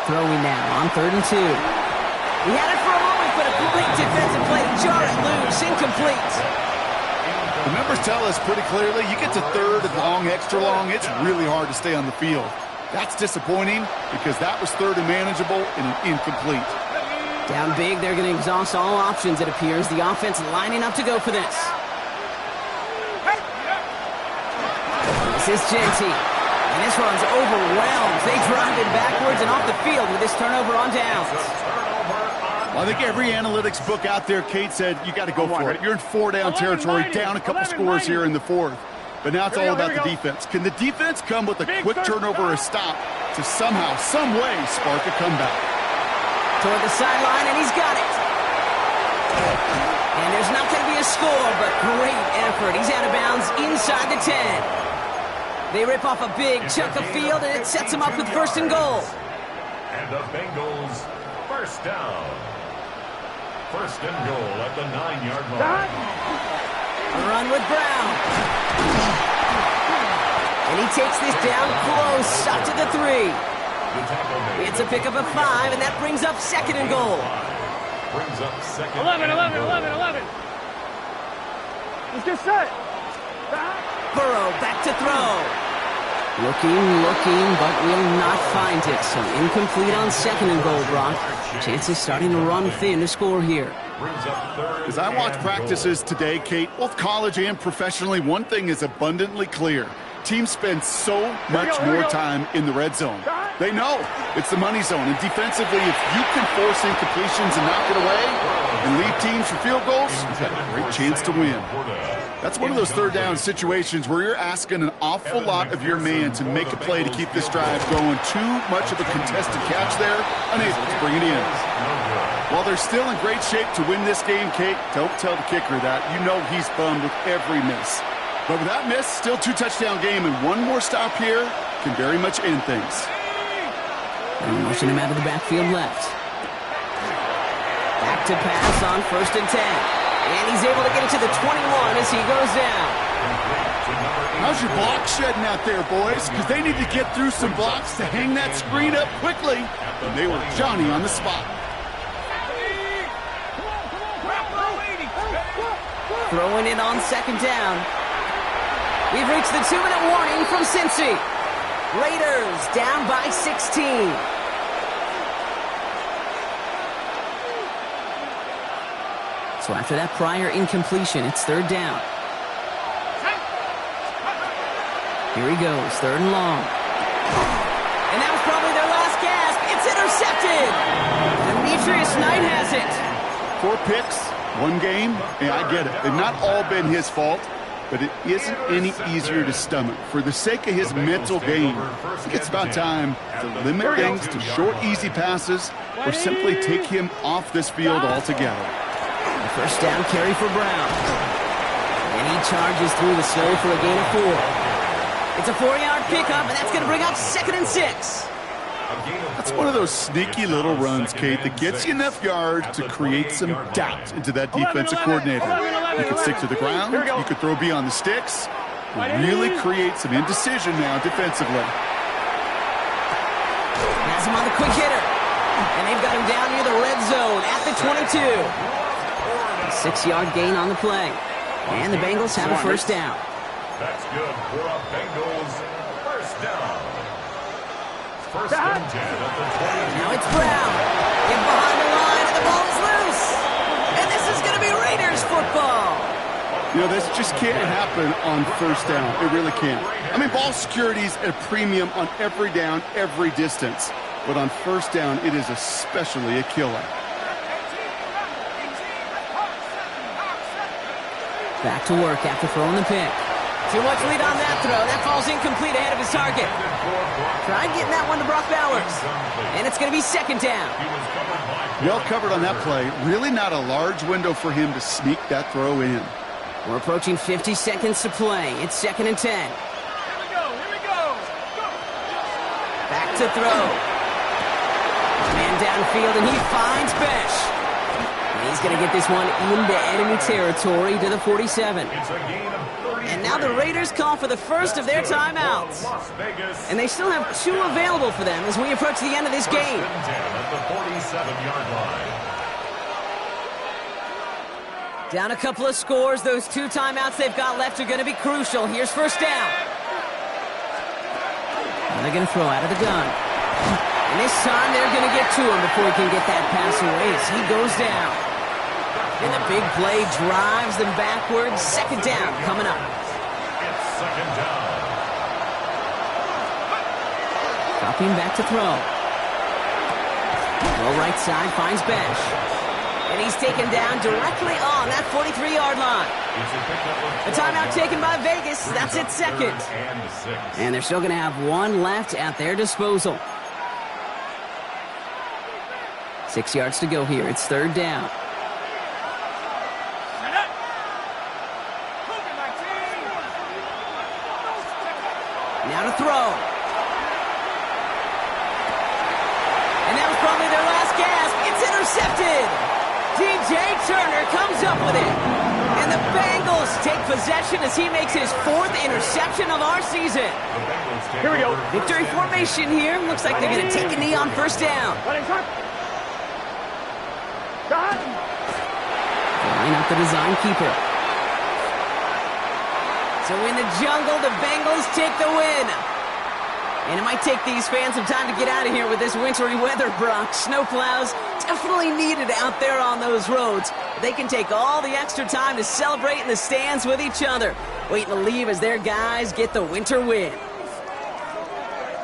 Throwing now on 3rd and 2. He had it for a moment, but a complete defensive play to jar it loose. Incomplete. The numbers tell us pretty clearly, you get to 3rd and long, extra long, it's really hard to stay on the field. That's disappointing because that was 3rd and manageable and an incomplete. Down big, they're going to exhaust all options, it appears. The offense lining up to go for this. This is Genty. And this one's overwhelmed. They drive it backwards and off the field with this turnover on downs. Well, I think every analytics book out there, Kate, said you got to go for it. You're in 4-down territory, down a couple scores here in the fourth. But now it's all about the defense. Can the defense come with a quick turnover or a stop to somehow, some way, spark a comeback? Toward the sideline, and he's got it. And there's not going to be a score, but great effort. He's out of bounds inside the 10. They rip off a big chunk of field, and it sets them up with first and goal. And the Bengals first down. First and goal at the 9-yard line. A run with Brown. And he takes this down close, up to the 3. It's a pickup of 5, and that brings up second and goal. Brings up second. 11. Let's get set. Burrow back to throw. Looking, but will not find it. So incomplete on second and goal, Brock. Chances starting to run thin to score here. As I watch practices today, Kate, both college and professionally, one thing is abundantly clear. Teams spend so much more time in the red zone. They know it's the money zone. And defensively, if you can force incompletions and knock it away and leave teams for field goals, you've got a great chance to win. That's one of those third down situations where you're asking an awful lot of your man to make a play to keep this drive going. Too much of a contested catch there, unable to bring it in. While they're still in great shape to win this game, Kate, don't tell the kicker that. You know he's bummed with every miss. But with that miss, still 2-touchdown game, and one more stop here can very much end things. And motion him out of the backfield left. Back to pass on first and 10. And he's able to get it to the 21 as he goes down. How's your block shedding out there, boys? Because they need to get through some blocks to hang that screen up quickly. And they were Johnny on the spot. Throwing it on second down. We've reached the 2-minute warning from Cincy. Raiders down by 16. So after that prior incompletion, it's third down. Here he goes, third and long. And that was probably their last gasp. It's intercepted. Demetrius Knight has it. 4 picks, 1 game. Yeah, I get it. They've not all been his fault, but it isn't any easier to stomach. For the sake of his mental game, I think it's about time to limit things to short, easy passes or simply take him off this field altogether. A first down carry for Brown. And he charges through the snow for a gain of 4. It's a 4-yard pickup, and that's going to bring up second and 6. That's one of those sneaky little runs, Kate, that gets you enough yards to create some doubt into that defensive coordinator. You could stick to the ground, you could throw beyond the sticks, really create some indecision now defensively. Has him on the quick hitter. And they've got him down near the red zone at the 22. A 6-yard gain on the play. And the Bengals have a first down. That's good for a Bengals first down. First and 10 at the 20. Now it's Brown. In behind the line, and the ball is loose. And this is going to be Raiders football. You know, this just can't happen on first down. It really can't. I mean, ball security's at a premium on every down, every distance. But on first down, it is especially a killer. Back to work after throwing the pick. Too much lead on that throw. That falls incomplete ahead of his target. Tried getting that one to Brock Bowers. And it's going to be second down. Well covered on that play. Really not a large window for him to sneak that throw in. We're approaching 50 seconds to play. It's second and 10. Here we go. Back to throw. Man downfield, and he finds Besh. And he's going to get this one into enemy territory to the 47. And now the Raiders call for the first of their timeouts. And they still have 2 available for them as we approach the end of this game. Down a couple of scores. Those 2 timeouts they've got left are going to be crucial. Here's first down. And they're going to throw out of the gun. And this time they're going to get to him before he can get that pass away as he goes down. And the big play drives them backwards. Second down coming up. It's second down. Dropping back to throw. Throw right side, finds Bash. And he's taken down directly on that 43-yard line. A timeout taken by Vegas. That's its second. And they're still going to have one left at their disposal. 6 yards to go here. It's third down. Now to throw. And that was probably their last gasp. It's intercepted. DJ Turner comes up with it. And the Bengals take possession as he makes his fourth interception of our season. Here we go. Victory formation here. Looks like they're going to take a knee on first down. Line up the design keeper. So in the jungle, the Bengals take the win. And it might take these fans some time to get out of here with this wintry weather, Brock. Snowplows definitely needed out there on those roads. They can take all the extra time to celebrate in the stands with each other, waiting to leave as their guys get the winter win.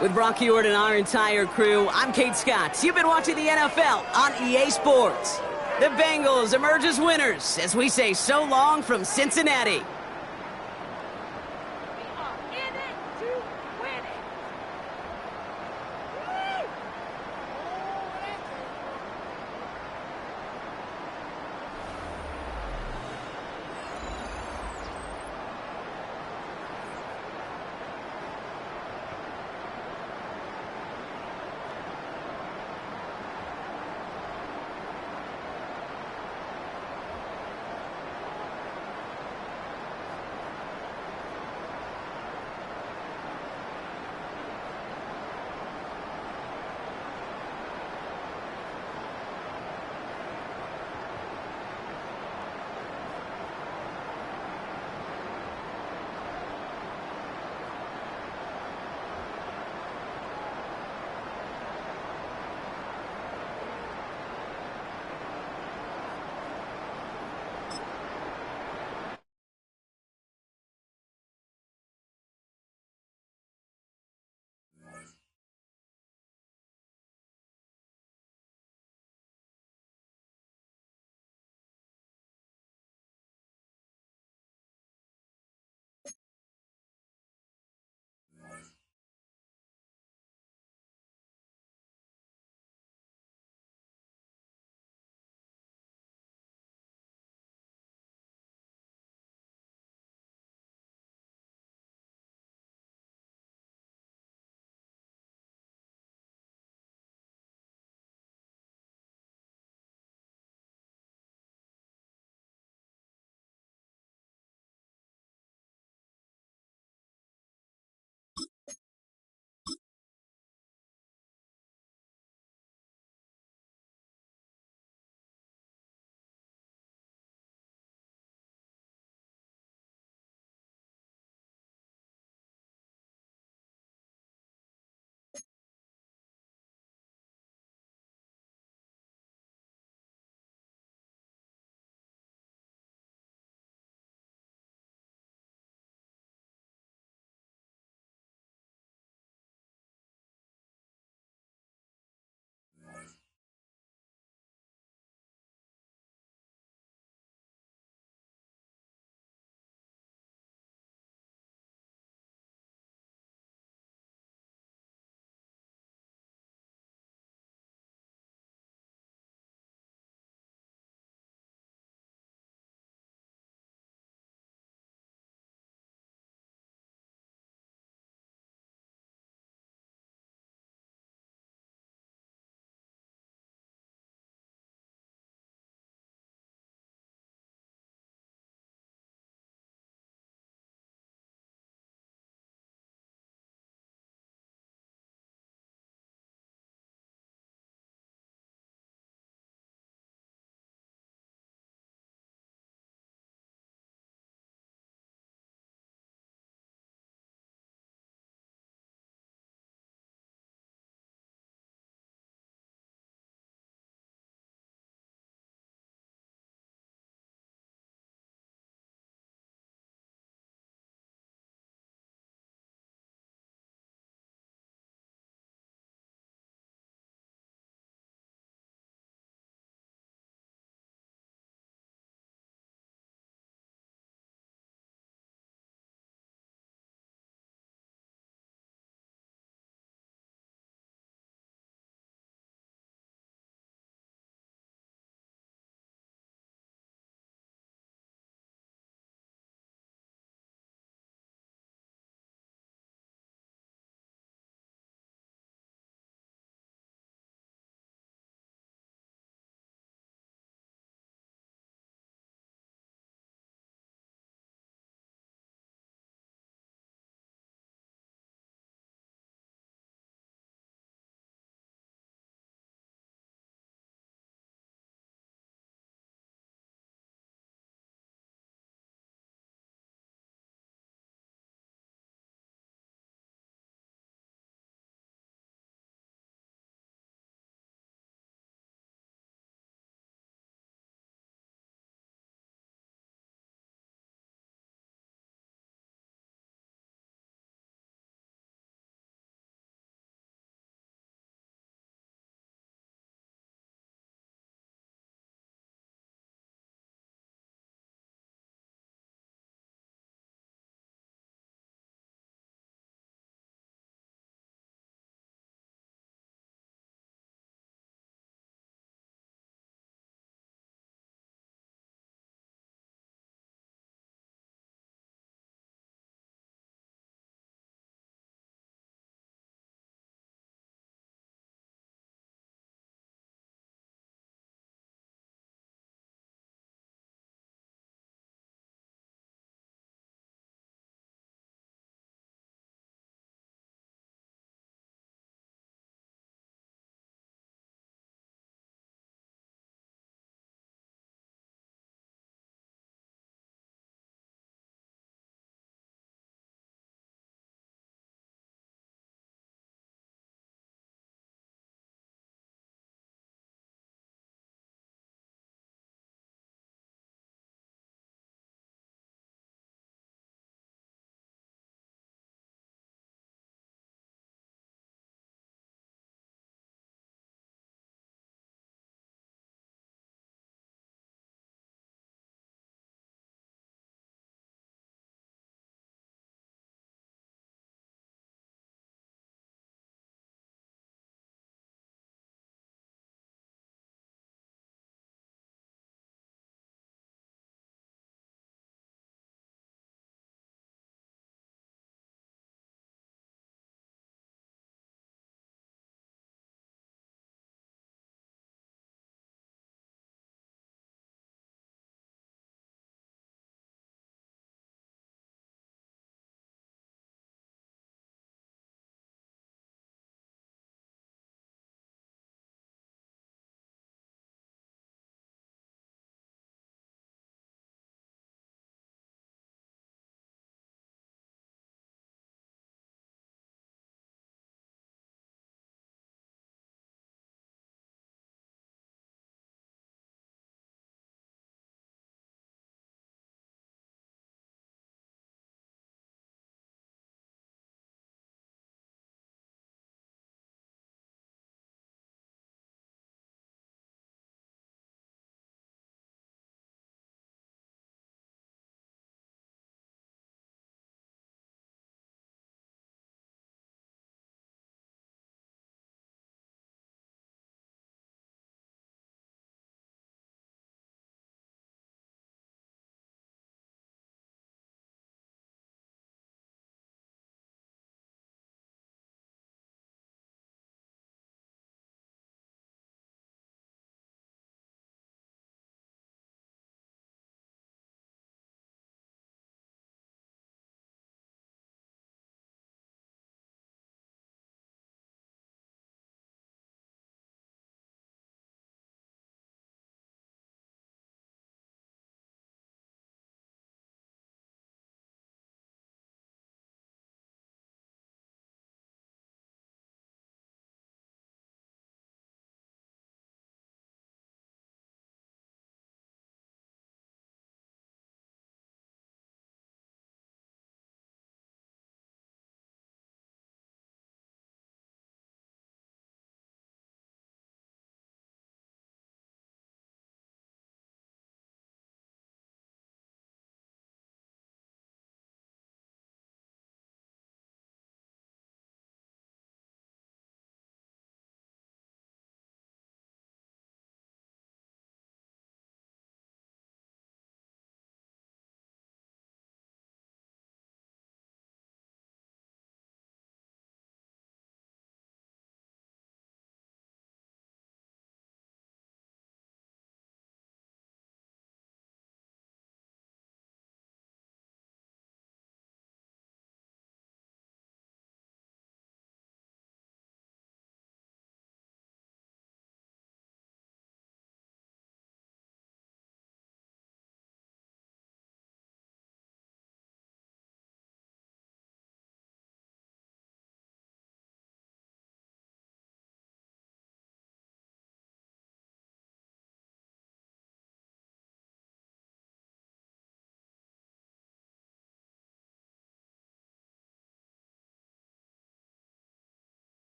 With Brock Heward and our entire crew, I'm Kate Scott. You've been watching the NFL on EA Sports. The Bengals emerge as winners as we say so long from Cincinnati.